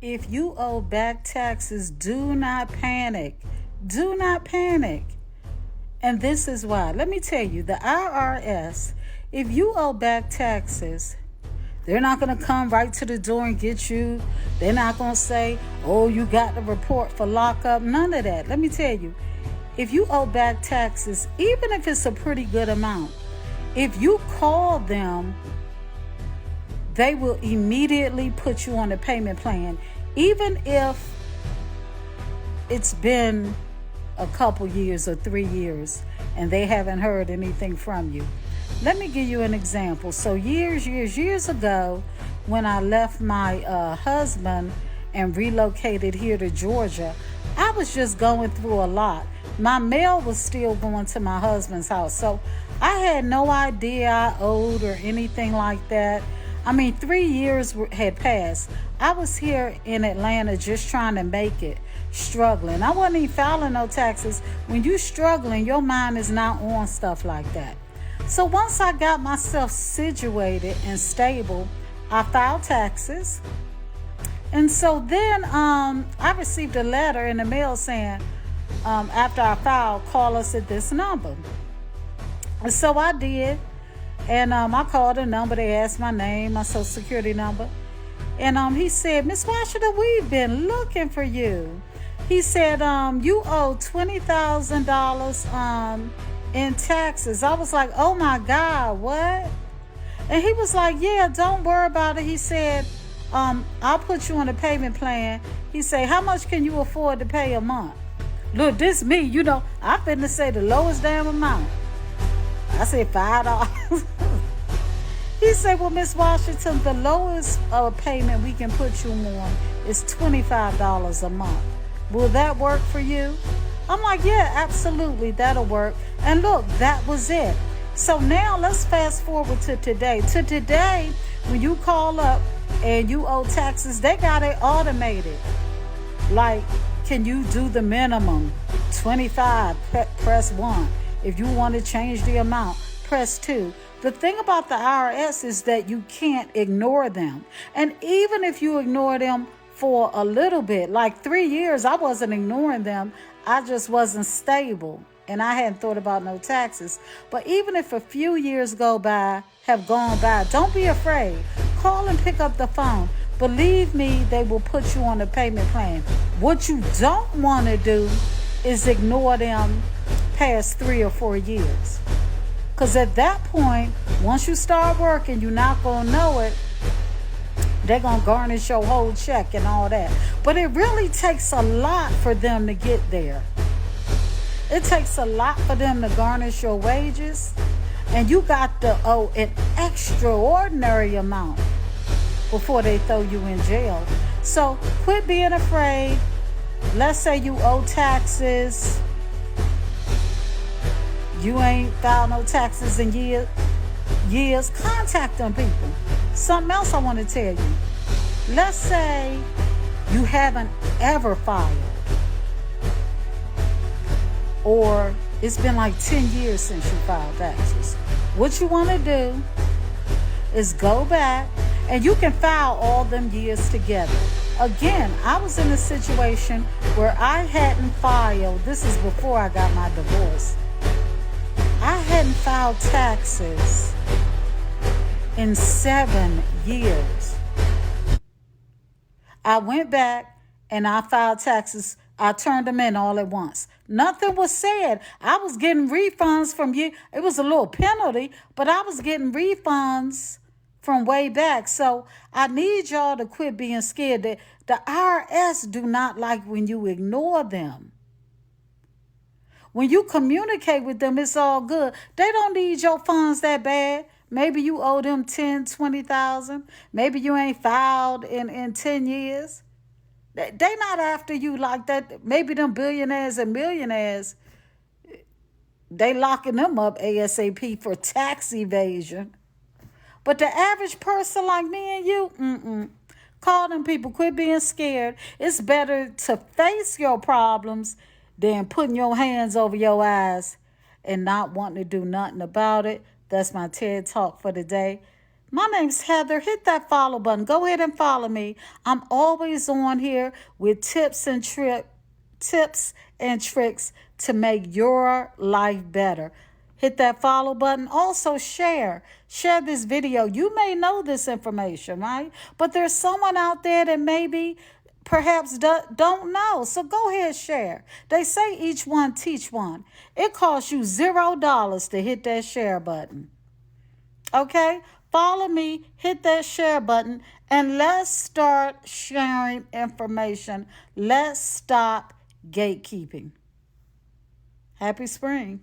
If you owe back taxes, do not panic. Do not panic. And this is why. Let me tell you, the IRS, if you owe back taxes, they're not going to come right to the door and get you. They're not going to say, oh, you got the report for lockup. None of that. Let me tell you, if you owe back taxes, even if it's a pretty good amount, if you call them, they will immediately put you on a payment plan, even if it's been a couple years or 3 years and they haven't heard anything from you. Let me give you an example. So years ago, when I left my husband and relocated here to Georgia, I was just going through a lot. My mail was still going to my husband's house. So I had no idea I owed or anything like that. I mean, 3 years had passed. I was here in Atlanta just trying to make it, struggling. I wasn't even filing no taxes. When you're struggling, your mind is not on stuff like that. So once I got myself situated and stable, I filed taxes. And so then I received a letter in the mail saying, after I filed, call us at this number. And so I did. And I called the number. They asked my name, my social security number. And he said, Miss Washington, we've been looking for you. He said, you owe $20,000 in taxes. I was like, oh my God, what? And he was like, yeah, don't worry about it. He said, I'll put you on a payment plan. He said, how much can you afford to pay a month? Look, this me, I'm finna say the lowest damn amount. I said $5. He said, well, Miss Washington, the lowest payment we can put you on is $25 a month. Will that work for you? I'm like, yeah, absolutely, that'll work. And look, that was it. So now let's fast forward to today. To today, when you call up and you owe taxes, they got it automated. Like, can you do the minimum? 25, press 1. If you want to change the amount, press 2. The thing about the IRS is that you can't ignore them. And even if you ignore them for a little bit, like 3 years, I wasn't ignoring them. I just wasn't stable. And I hadn't thought about no taxes. But even if a few years have gone by, don't be afraid. Call and pick up the phone. Believe me, they will put you on a payment plan. What you don't want to do is ignore them past 3 or 4 years. Because at that point, once you start working, you're not going to know it. They're going to garnish your whole check and all that. But it really takes a lot for them to get there. It takes a lot for them to garnish your wages. And you got to owe an extraordinary amount before they throw you in jail. So quit being afraid. Let's say you owe taxes. You ain't filed no taxes in years. Contact them people. Something else I want to tell you. Let's say you haven't ever filed. Or it's been like 10 years since you filed taxes. What you want to do is go back and you can file all them years together. Again, I was in a situation where I hadn't filed. This is before I got my divorce. I hadn't filed taxes in 7 years. I went back and I filed taxes. I turned them in all at once. Nothing was said. I was getting refunds from you. It was a little penalty, but I was getting refunds from way back. So I need y'all to quit being scared. The IRS do not like when you ignore them. When you communicate with them, it's all good. They don't need your funds that bad. Maybe you owe them 10, 20,000. Maybe you ain't filed in 10 years. They not after you like that. Maybe them billionaires and millionaires, they locking them up ASAP for tax evasion. But the average person like me and you, call them people. Quit being scared. It's better to face your problems than putting your hands over your eyes and not wanting to do nothing about it. That's my TED Talk for today. My name's Heather. Hit that follow button. Go ahead and follow me. I'm always on here with tips and tricks to make your life better. Hit that follow button. Also share. Share this video. You may know this information, right? But there's someone out there that maybe perhaps don't know. So go ahead, share. They say each one teach one. It costs you $0 to hit that share button. Okay? Follow me, hit that share button, and let's start sharing information. Let's stop gatekeeping. Happy spring.